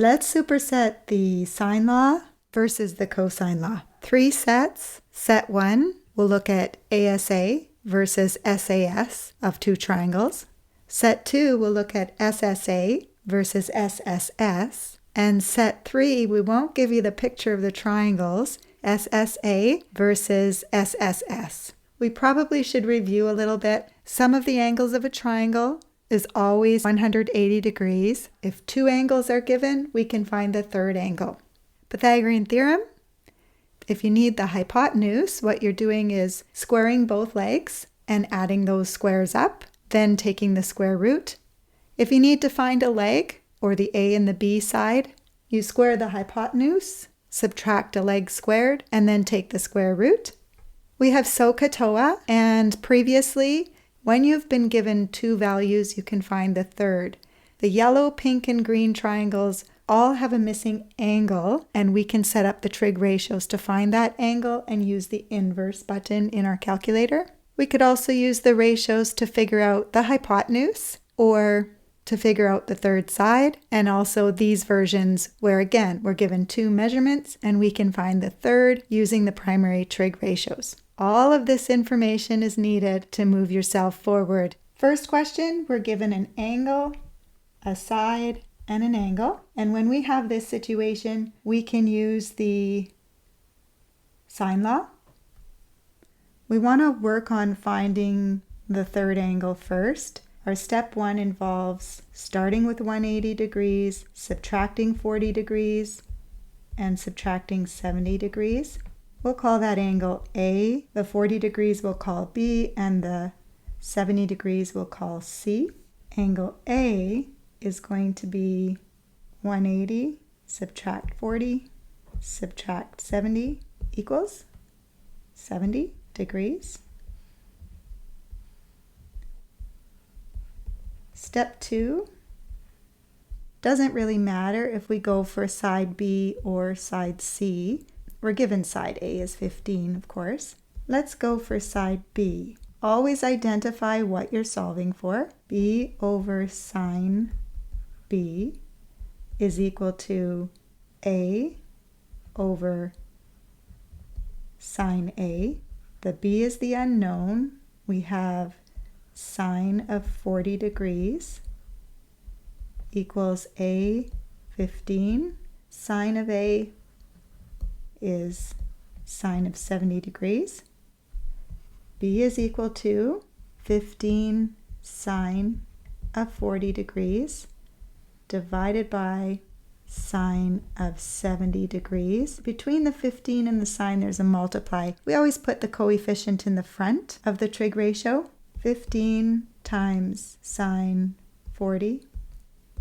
Let's superset the sine law versus the cosine law. 3 sets. Set 1, we'll look at ASA versus SAS of 2 triangles. Set 2, we'll look at SSA versus SSS. And set 3, we won't give you the picture of the triangles, SSA versus SSS. We probably should review a little bit. Some of the angles of a triangle is always 180 degrees. If 2 angles are given, we can find the third angle. Pythagorean theorem, if you need the hypotenuse, what you're doing is squaring both legs and adding those squares up, then taking the square root. If you need to find a leg, or the A and the B side, you square the hypotenuse, subtract a leg squared, and then take the square root. We have SOHCAHTOA, and previously, when you've been given 2 values, you can find the third. The yellow, pink, and green triangles all have a missing angle, and we can set up the trig ratios to find that angle and use the inverse button in our calculator. We could also use the ratios to figure out the hypotenuse or to figure out the third side, and also these versions where, again, we're given 2 measurements and we can find the third using the primary trig ratios. All of this information is needed to move yourself forward. First question, we're given an angle, a side, and an angle. And when we have this situation, we can use the sine law. We want to work on finding the third angle first. Our step 1 involves starting with 180 degrees, subtracting 40 degrees, and subtracting 70 degrees. We'll call that angle A. The 40 degrees we'll call B, and the 70 degrees we'll call C. Angle A is going to be 180, subtract 40, subtract 70 equals 70 degrees. Step 2, doesn't really matter if we go for side B or side C. We're given side A is 15, of course. Let's go for side B. Always identify what you're solving for. B over sine B is equal to A over sine A. The B is the unknown. We have sine of 40 degrees equals A 15. Sine of A is sine of 70 degrees. B is equal to 15 sine of 40 degrees divided by sine of 70 degrees. Between the 15 and the sine, there's a multiply. We always put the coefficient in the front of the trig ratio. 15 times sine 40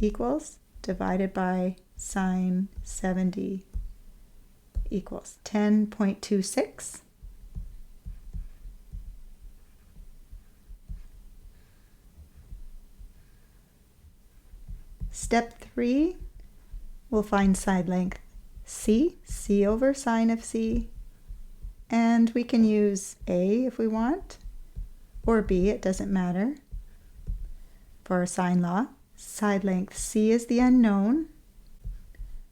equals divided by sine 70 equals 10.26. Step 3, we'll find side length C, C over sine of C, and we can use A if we want, or B, it doesn't matter. For our sine law, side length C is the unknown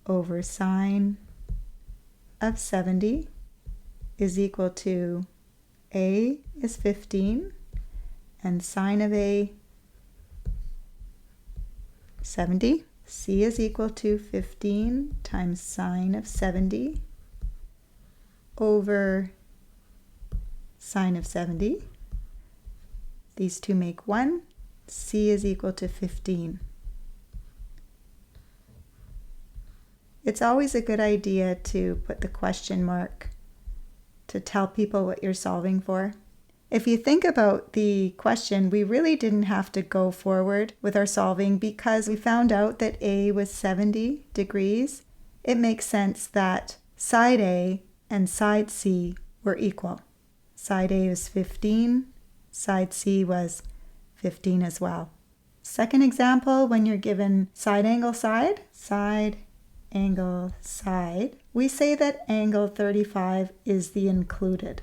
over sine of 70 is equal to A is 15 and sine of A 70. C is equal to 15 times sine of 70 over sine of 70. These two make 1. C is equal to 15. It's always a good idea to put the question mark to tell people what you're solving for. If you think about the question, we really didn't have to go forward with our solving because we found out that A was 70 degrees. It makes sense that side A and side C were equal. Side A was 15, side C was 15 as well. Second example, when you're given side angle side, side angle side, we say that angle 35 is the included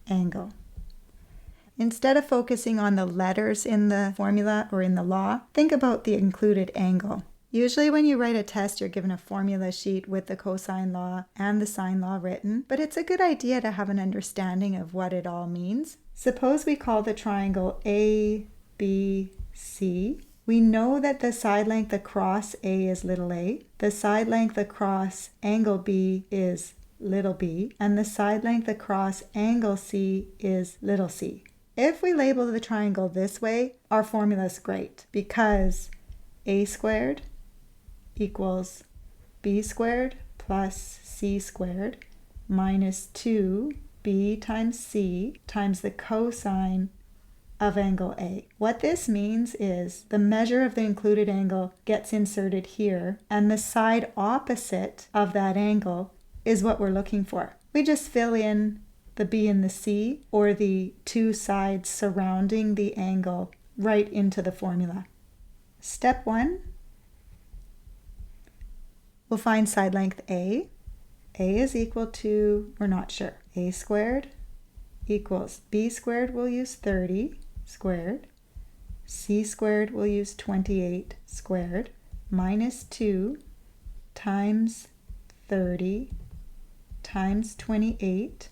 angle. Instead of focusing on the letters in the formula or in the law, think about the included angle. Usually when you write a test, you're given a formula sheet with the cosine law and the sine law written, but it's a good idea to have an understanding of what it all means. Suppose we call the triangle ABC. We know that the side length across A is little a, the side length across angle B is little b, and the side length across angle C is little c. If we label the triangle this way, our formula is great because a squared equals b squared plus c squared minus 2b times c times the cosine of angle A. What this means is the measure of the included angle gets inserted here, and the side opposite of that angle is what we're looking for. We just fill in the b and the c, or the two sides surrounding the angle, right into the formula. Step 1, we'll find side length A. A is equal to, we're not sure, a squared equals b squared, we'll use 30 squared, c squared, we'll use 28 squared, minus 2 times 30 times 28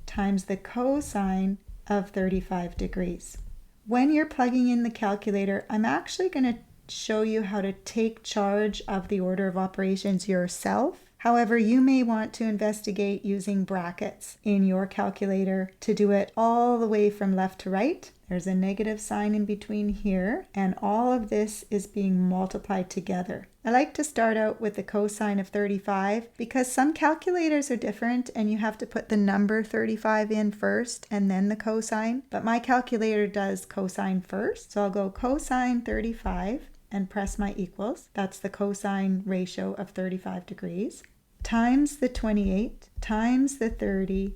times the cosine of 35 degrees. When you're plugging in the calculator, I'm actually going to show you how to take charge of the order of operations yourself. However, you may want to investigate using brackets in your calculator to do it all the way from left to right. There's a negative sign in between here, and all of this is being multiplied together. I like to start out with the cosine of 35 because some calculators are different and you have to put the number 35 in first and then the cosine, but my calculator does cosine first. So I'll go cosine 35 and press my equals. That's the cosine ratio of 35 degrees, times the 28, times the 30,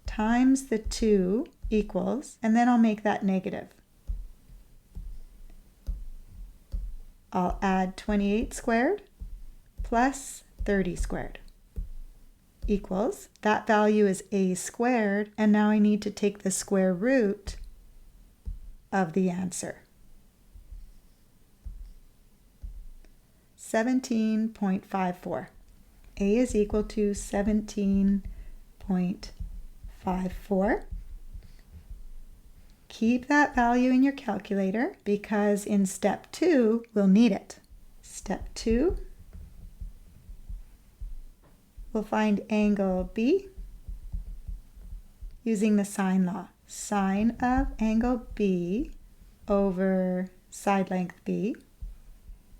times the 2 equals, and then I'll make that negative. I'll add 28 squared plus 30 squared equals, that value is a squared, and now I need to take the square root of the answer. 17.54. A is equal to 17.54. Keep that value in your calculator because in step 2, we'll need it. Step 2, we'll find angle B using the sine law. Sine of angle B over side length B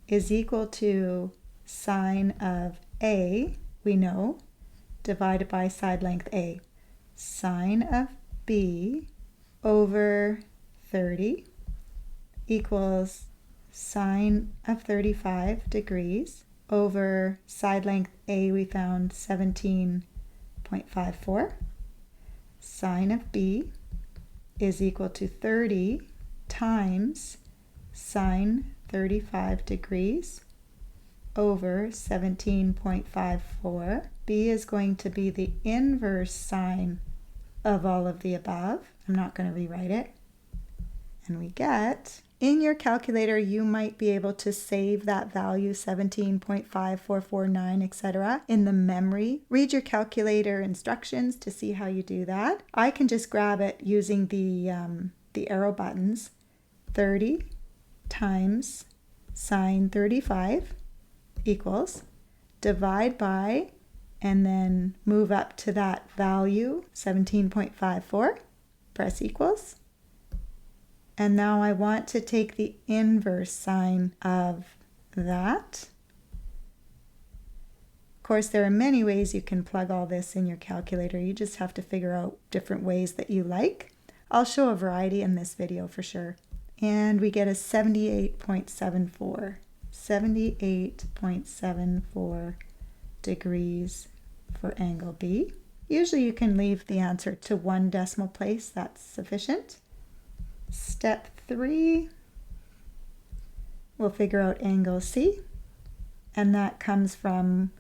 is equal to sine of A, we know, divided by side length A. Sine of B over 30 equals sine of 35 degrees over side length A, we found 17.54. Sine of B is equal to 30 times sine 35 degrees over 17.54. B is going to be the inverse sine of all of the above. I'm not going to rewrite it. And we get, in your calculator, you might be able to save that value 17.5449, etc. in the memory. Read your calculator instructions to see how you do that. I can just grab it using the arrow buttons. 30 times sine 35 equals, divide by, and then move up to that value, 17.54, press equals. And now I want to take the inverse sine of that. Of course, there are many ways you can plug all this in your calculator. You just have to figure out different ways that you like. I'll show a variety in this video for sure. And we get a 78.74. 78.74 degrees for angle B. Usually you can leave the answer to one decimal place. That's sufficient. Step 3, we'll figure out angle C, and that comes from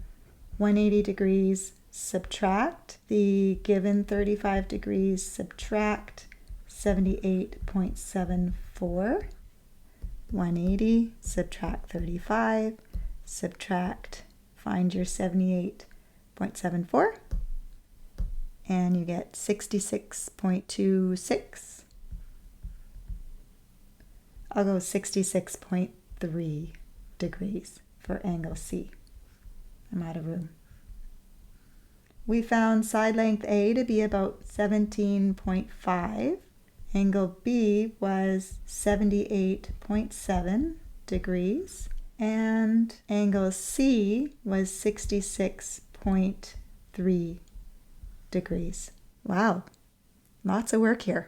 180 degrees, subtract the given 35 degrees, subtract 78.74, 180, subtract 35, subtract, find your 78.74, and you get 66.26. I'll go 66.3 degrees for angle C. I'm out of room. We found side length A to be about 17.5. Angle B was 78.7 degrees. And angle C was 66.3 degrees. Wow, lots of work here.